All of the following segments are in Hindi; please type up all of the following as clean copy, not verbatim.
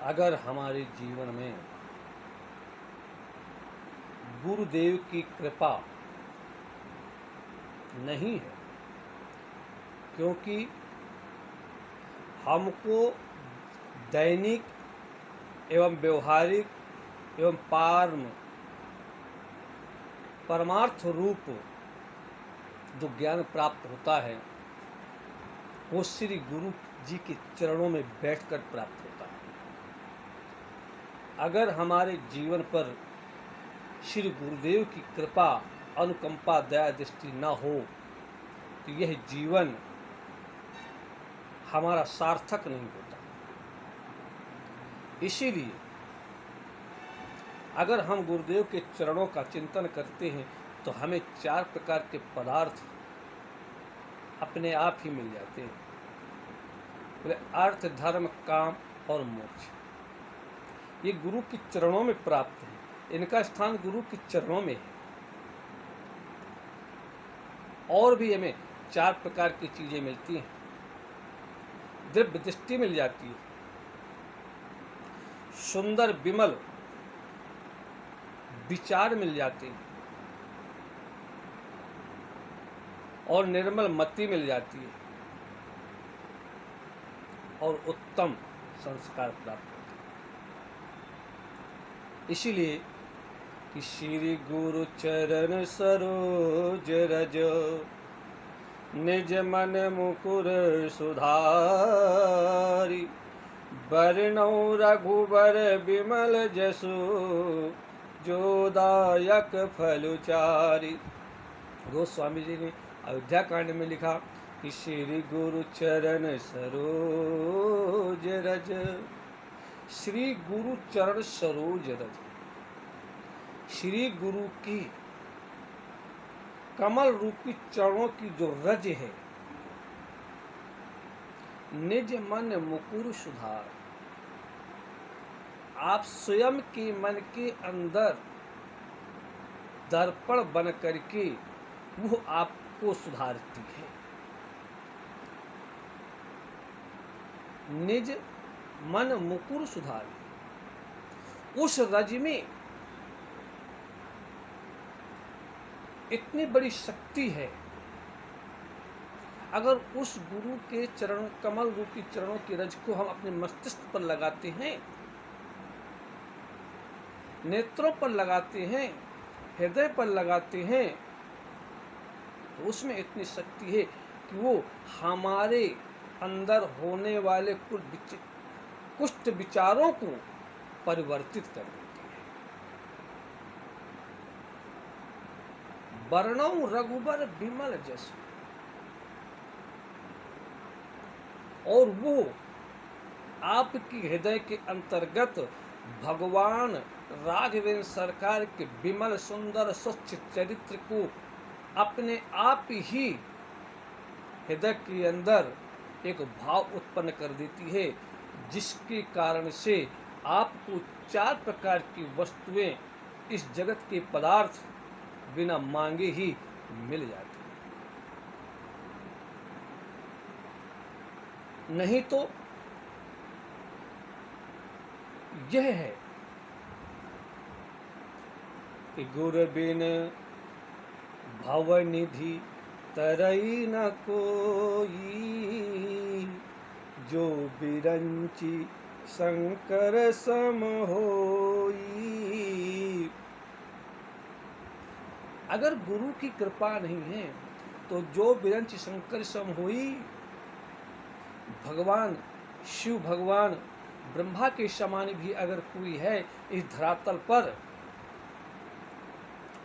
अगर हमारे जीवन में गुरुदेव की कृपा नहीं है, क्योंकि हमको दैनिक एवं व्यवहारिक एवं परमार्थ रूप जो ज्ञान प्राप्त होता है वो श्री गुरु जी के चरणों में बैठकर प्राप्त होता है। अगर हमारे जीवन पर श्री गुरुदेव की कृपा, अनुकंपा, दया दृष्टि न हो तो यह जीवन हमारा सार्थक नहीं होता। इसीलिए अगर हम गुरुदेव के चरणों का चिंतन करते हैं तो हमें 4 प्रकार के पदार्थ अपने आप ही मिल जाते हैं। अर्थ, धर्म, काम और मोक्ष ये गुरु के चरणों में प्राप्त है। इनका स्थान गुरु के चरणों में है। और भी हमें 4 प्रकार की चीजें मिलती हैं। दिव्य दृष्टि मिल जाती है, सुंदर विमल विचार मिल जाते हैं और निर्मल मति मिल जाती है और उत्तम संस्कार प्राप्त होते हैं। इसीलिए कि श्री गुरु चरण सरोज रज निज मन मुकुर सुधारी बरनौ रघुबर विमल जसु जोदायक फलचारी। गोस्वामी जी ने अयोध्या कांड में लिखा कि श्री गुरु चरण सरोज रज, श्री गुरु चरण सरोज रज, श्री गुरु की कमल रूपी चरणों की जो रज है, निज मन मुकुर सुधार, आप स्वयं के मन के अंदर दर्पण बन करके वो आपको सुधारती है। निज मन मुकुर सुधार, उस रज में इतनी बड़ी शक्ति है। अगर उस गुरु के चरण, कमल रूपी चरणों की रज को हम अपने मस्तिष्क पर लगाते हैं, नेत्रों पर लगाते हैं, हृदय पर लगाते हैं, तो उसमें इतनी शक्ति है कि वो हमारे अंदर होने वाले कुष्ठ विचारों को परिवर्तित कर देती है। बरनौ रघुबर विमल जसु, और वो आपकी हृदय के अंतर्गत भगवान राघवेंद्र सरकार के विमल सुंदर स्वच्छ चरित्र को अपने आप ही हृदय के अंदर एक भाव उत्पन्न कर देती है, जिसके कारण से आपको 4 प्रकार की वस्तुएं, इस जगत के पदार्थ बिना मांगे ही मिल जाती हैं। नहीं तो यह है कि गुरु बिन भवनिधि तरई न कोई, जो बिरंची शंकर सम होई। अगर गुरु की कृपा नहीं है तो जो बिरंच शंकर सम होई, भगवान शिव, भगवान ब्रह्मा के समान भी अगर कोई है इस धरातल पर,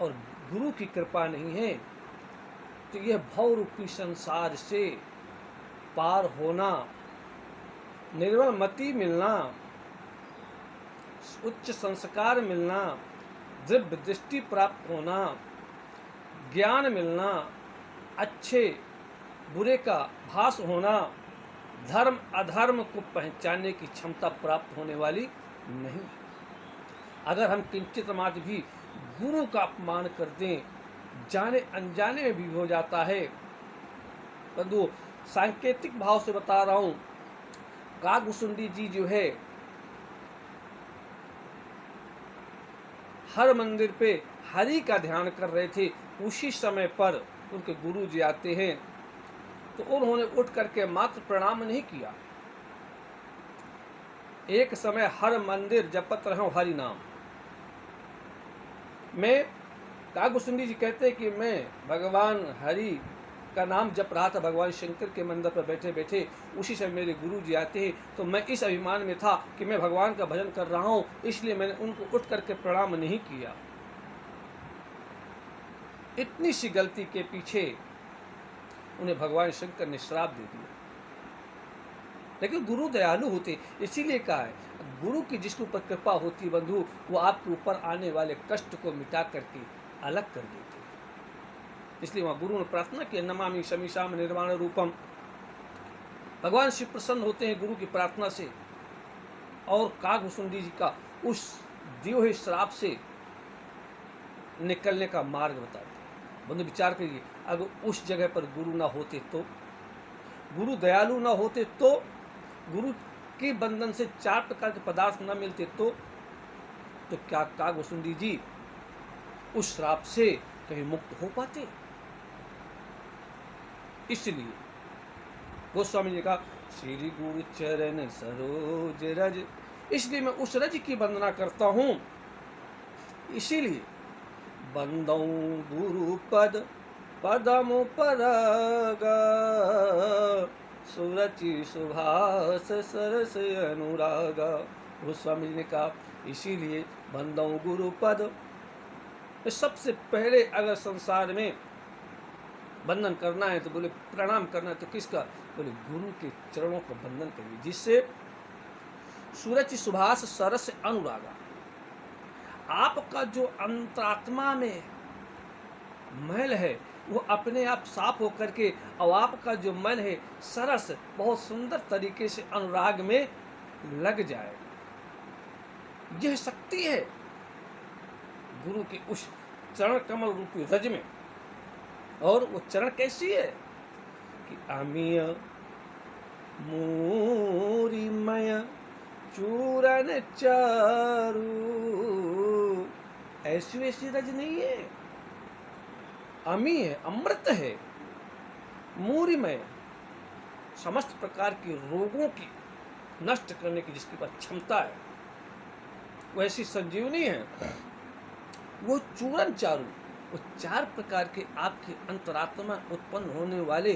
और गुरु की कृपा नहीं है तो यह भव रूपी संसार से पार होना, निर्मल मति मिलना, उच्च संस्कार मिलना, दिव्य दृष्टि प्राप्त होना, ज्ञान मिलना, अच्छे बुरे का भास होना, धर्म अधर्म को पहचानने की क्षमता प्राप्त होने वाली नहीं। अगर हम किंचित मात्र भी गुरु का अपमान कर दें, जाने अनजाने में भी हो जाता है। परंतु सांकेतिक भाव से बता रहा हूँ, कागभूषुंडी जी जो है हर मंदिर पे हरि का ध्यान कर रहे थे। उसी समय पर उनके गुरु जी आते हैं, तो उन्होंने उठ करके मात्र प्रणाम नहीं किया, एक समय हर मंदिर जपत रहो हरि नाम। मैं कागभूषुंडी जी कहते हैं कि मैं भगवान हरि का नाम जप रहा था भगवान शंकर के मंदिर पर बैठे बैठे। उसी समय मेरे गुरु जी आते हैं, तो मैं इस अभिमान में था कि मैं भगवान का भजन कर रहा हूँ, इसलिए मैंने उनको उठ करके प्रणाम नहीं किया। इतनी सी गलती के पीछे उन्हें भगवान शंकर ने श्राप दे दिया। लेकिन गुरु दयालु होते, इसीलिए कहा है गुरु की जिसके ऊपर कृपा होती बंधु, वो आपके ऊपर आने वाले कष्ट को मिटा करके अलग कर देते। इसलिए वहाँ गुरु ने प्रार्थना की, नमामि शमीशाम निर्वाण रूपम। भगवान शिव प्रसन्न होते हैं गुरु की प्रार्थना से, और कागभूषुंडी जी का उस दिए हुए श्राप से निकलने का मार्ग बताते हैं। बंधु विचार करिए, अगर उस जगह पर गुरु ना होते तो, गुरु दयालु ना होते तो, गुरु के बंधन से 4 प्रकार के पदार्थ न मिलते तो क्या कागभूषुंडी जी उस श्राप से कहीं मुक्त हो पाते? इसलिए गोस्वामी जी का श्री गुरु चरण सरोज रज, इसलिए मैं उस रज की वंदना करता हूं। इसीलिए बंदौ गुरु पद पदम परगा, सुरचि सुभाष सरस अनुरागा। गोस्वामी जी ने कहा इसीलिए बंदौ गुरु पद, सबसे पहले अगर संसार में बंधन करना है तो बोले प्रणाम करना है तो किसका? बोले गुरु के चरणों का बंधन करिए, जिससे सूरज सुभाष सरस अनुरागा, आपका जो अंतरात्मा में मैल है वो अपने आप साफ होकर के, और आपका जो मन है सरस बहुत सुंदर तरीके से अनुराग में लग जाए। यह शक्ति है गुरु के उस चरण कमल रूपी रज में। और वो चरण कैसी है कि अमीय मूरिमय चूरन चारू, ऐसी वैसी रज नहीं है, अमी है, अमृत है, मूरिमय, समस्त प्रकार के रोगों की नष्ट करने की जिसके पास क्षमता है, वैसी संजीवनी है। वो चूरन चारू, वो 4 प्रकार के आपके अंतरात्मा उत्पन्न होने वाले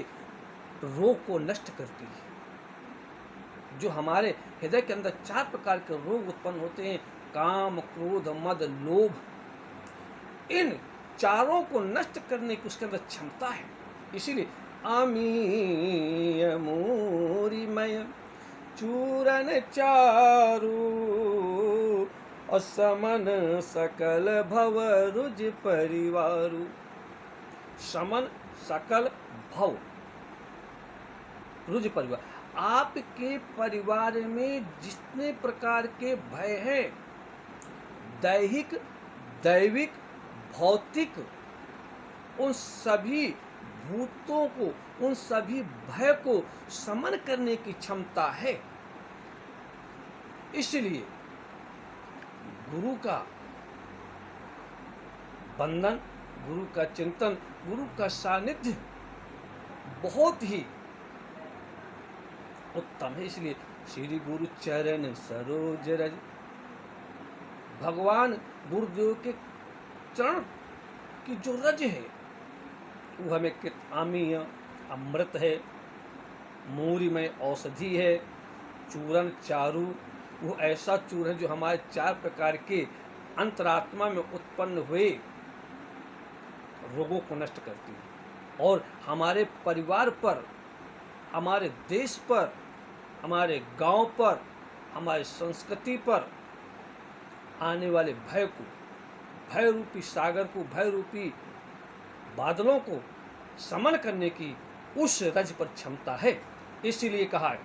रोग को नष्ट करती है। जो हमारे हृदय के अंदर 4 प्रकार के रोग उत्पन्न होते हैं, काम क्रोध मद लोभ, इन चारों को नष्ट करने की उसके अंदर क्षमता है। इसीलिए अमीय मूरिमय चूरन चारू, और समन सकल भव रुज परिवारु। समन सकल भव रुज परिवार, आपके परिवार में जितने प्रकार के भय हैं, दैहिक दैविक भौतिक, उन सभी भूतों को, उन सभी भय को समन करने की क्षमता है। इसलिए गुरु का बंधन, गुरु का चिंतन, गुरु का सानिध्य बहुत ही उत्तम है। इसलिए श्री गुरु चरण सरोज रज, भगवान गुरुदेव के चरण की जो रज है वो हमें आमीय अमृत है, मूरिमय औषधि है, चूरन चारू वो ऐसा चूर्ण है जो हमारे 4 प्रकार के अंतरात्मा में उत्पन्न हुए रोगों को नष्ट करती है, और हमारे परिवार पर, हमारे देश पर, हमारे गांव पर, हमारी संस्कृति पर आने वाले भय को, भय रूपी सागर को, भय रूपी बादलों को समन करने की उस रज पर क्षमता है। इसीलिए कहा है